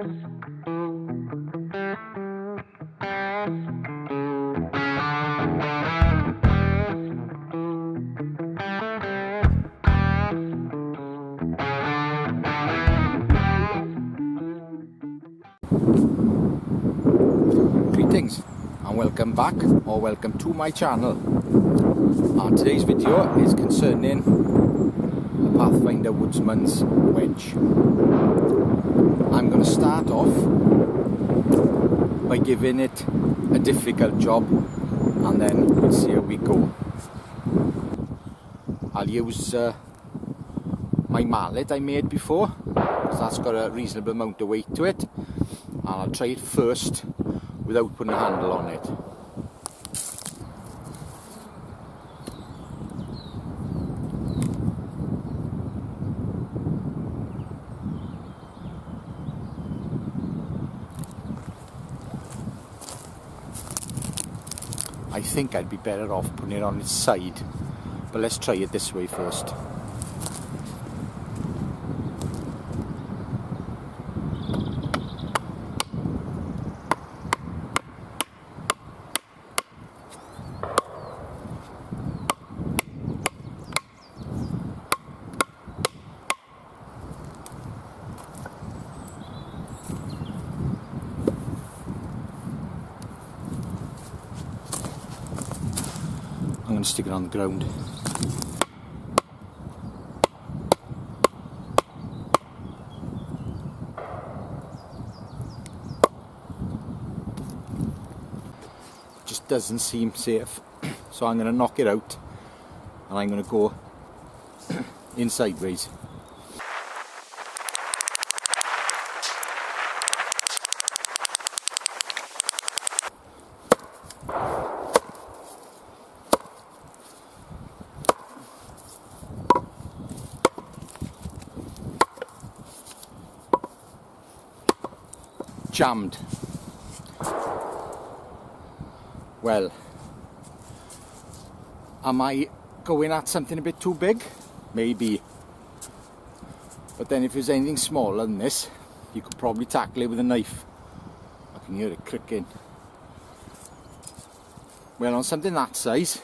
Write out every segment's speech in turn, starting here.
Greetings and welcome back, or welcome to my channel. And today's video is concerning the Pathfinder Woodsmans Wedge. I'm going to start off by giving it a difficult job and then we'll see how we go. I'll use my mallet I made before, because that's got a reasonable amount of weight to it, and I'll try it first without putting a handle on it. I think I'd be better off putting it on its side, but let's try it this way first. I'm going to stick it on the ground. Just doesn't seem safe, so I'm going to knock it out and I'm going to go in sideways. Jammed. Well, am I going at something a bit too big? Maybe. But then if there's anything smaller than this, you could probably tackle it with a knife. I can hear it cricking. Well, on something that size,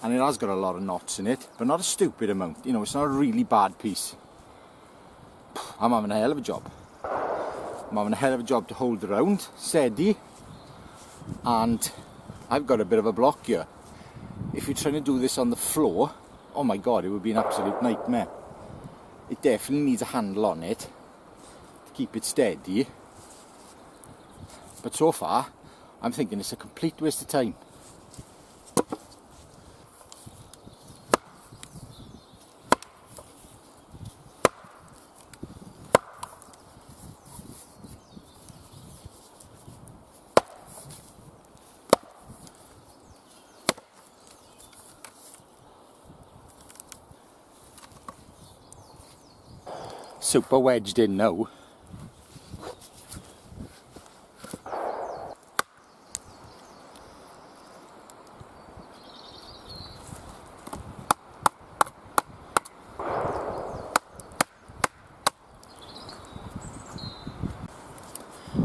and it has got a lot of knots in it, but not a stupid amount, you know, it's not a really bad piece. I'm having a hell of a job. I'm having a hell of a job to hold around, steady, and I've got a bit of a block here. If you're trying to do this on the floor, oh my god, it would be an absolute nightmare. It definitely needs a handle on it to keep it steady, but so far I'm thinking it's a complete waste of time. Super wedged in now.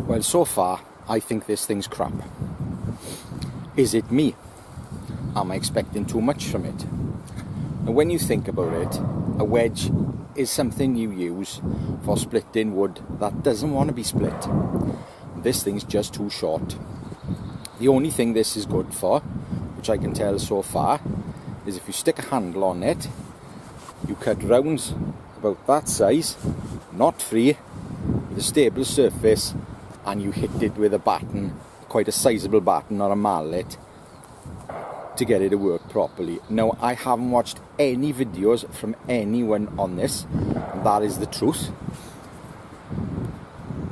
Well, so far I think this thing's crap. Is it me? Am I expecting too much from it? And when you think about it, a wedge is something you use for splitting wood that doesn't want to be split. This thing's just too short. The only thing this is good for, which I can tell so far, is if you stick a handle on it, you cut rounds about that size, knot free, with a stable surface, and you hit it with a batten, quite a sizable batten or a mallet, to get it to work properly. Now, I haven't watched any videos from anyone on this, and that is the truth.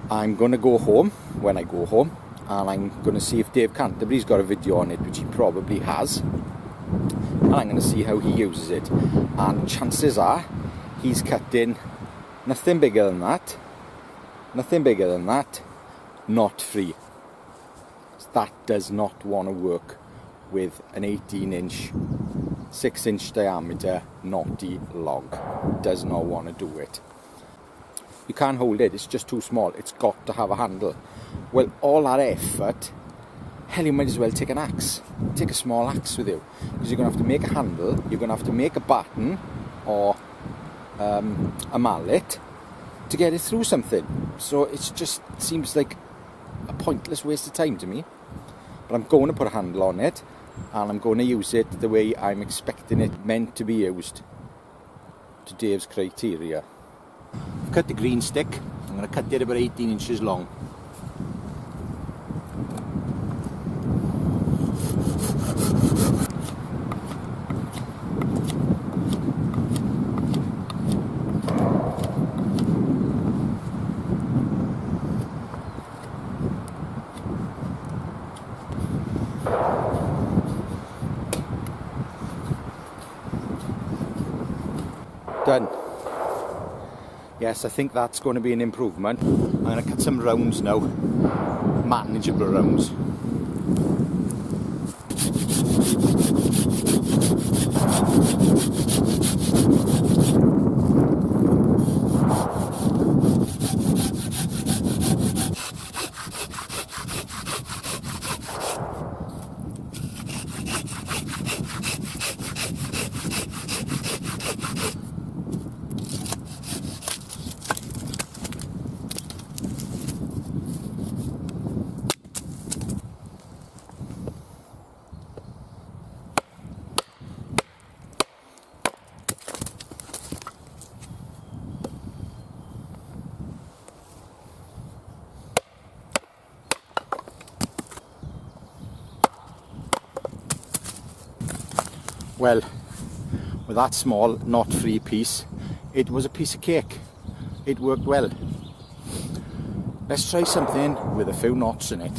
I'm going to go home, when I go home, and I'm going to see if Dave Canterbury's got a video on it, which he probably has, and I'm going to see how he uses it. And chances are he's cutting nothing bigger than that, knot free. That does not want to work with an 18-inch, 6-inch diameter knotty log. Does not want to do it. You can't hold it, it's just too small. It's got to have a handle. Well, all that effort, hell, you might as well take an axe. Take a small axe with you, because you're going to have to make a handle, you're going to have to make a baton or a mallet to get it through something. So it just seems like a pointless waste of time to me. But I'm going to put a handle on it, and I'm going to use it the way I'm expecting it meant to be used, to Dave's criteria. I've cut the green stick. I'm going to cut it about 18 inches long. Done. Yes, I think that's going to be an improvement. I'm going to cut some rounds now, manageable rounds. Well, with that small, not free piece, it was a piece of cake. It worked well. Let's try something with a few knots in it.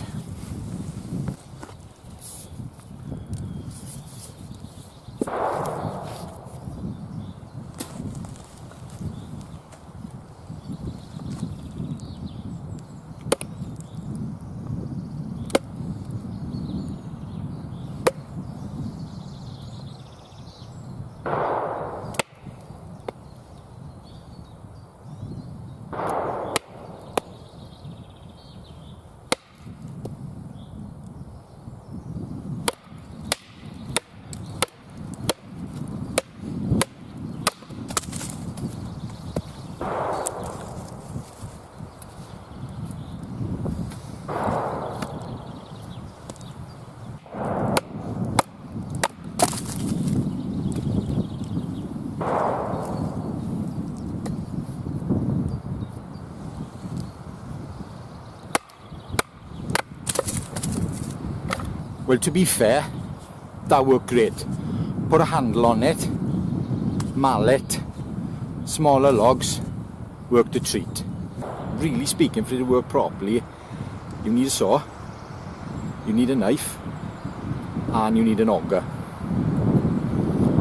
Well, to be fair, that worked great. Put a handle on it, mallet, smaller logs, worked a treat. Really speaking, for it to work properly, you need a saw, you need a knife, and you need an auger.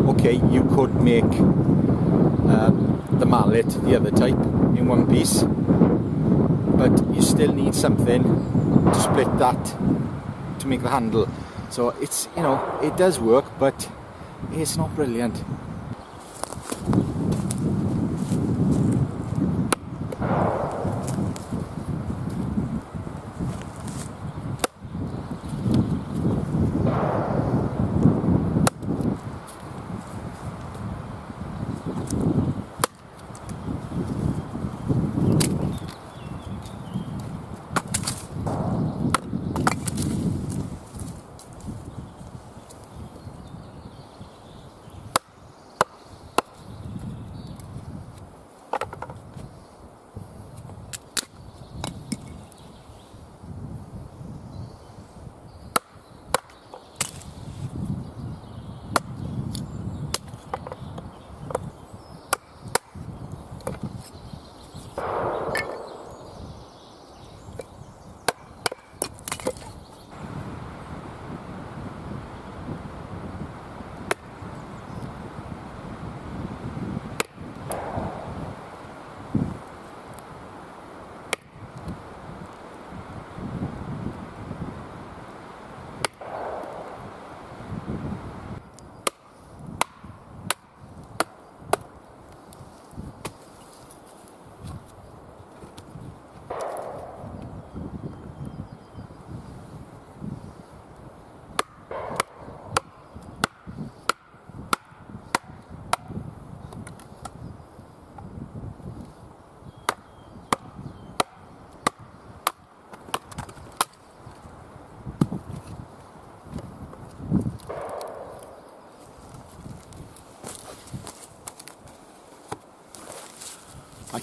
Okay, you could make the mallet, the other type, in one piece, but you still need something to split that to make the handle. So it's, you know, it does work, but it's not brilliant.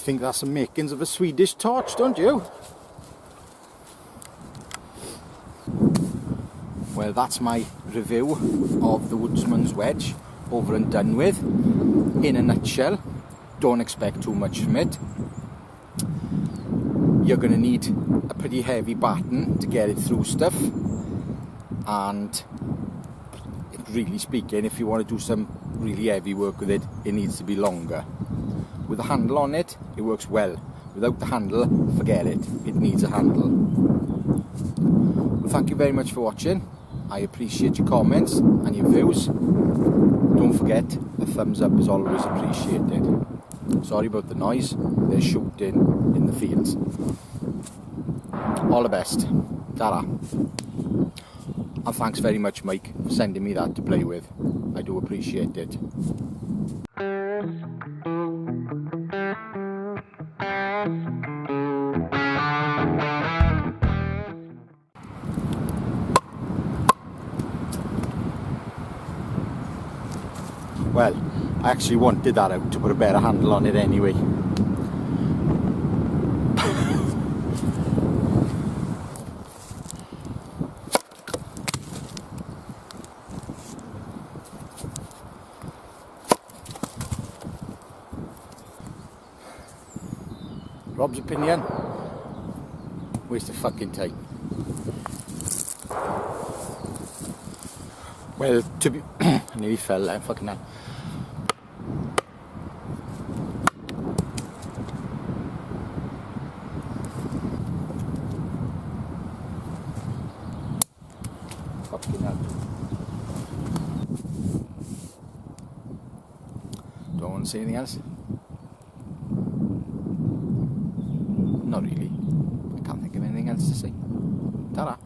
think that's the makings of a Swedish torch, don't you? Well, that's my review of the Woodsman's Wedge, over and done with. In a nutshell, don't expect too much from it. You're going to need a pretty heavy batten to get it through stuff, and really speaking, if you want to do some really heavy work with it, it needs to be longer. With a handle on it, it works well. Without the handle, forget it. It needs a handle. Well, thank you very much for watching. I appreciate your comments and your views. Don't forget, a thumbs up is always appreciated. Sorry about the noise, they're shooting in the fields. All the best. Ta-ra. And thanks very much, Mike, for sending me that to play with. I do appreciate it. Well, I actually wanted that out to put a better handle on it anyway. Rob's opinion? Waste of fucking time. Well, to be... I nearly fell there, fucking hell. Fucking hell. Don't want to say anything else? Not really. I can't think of anything else to say. Ta-ra.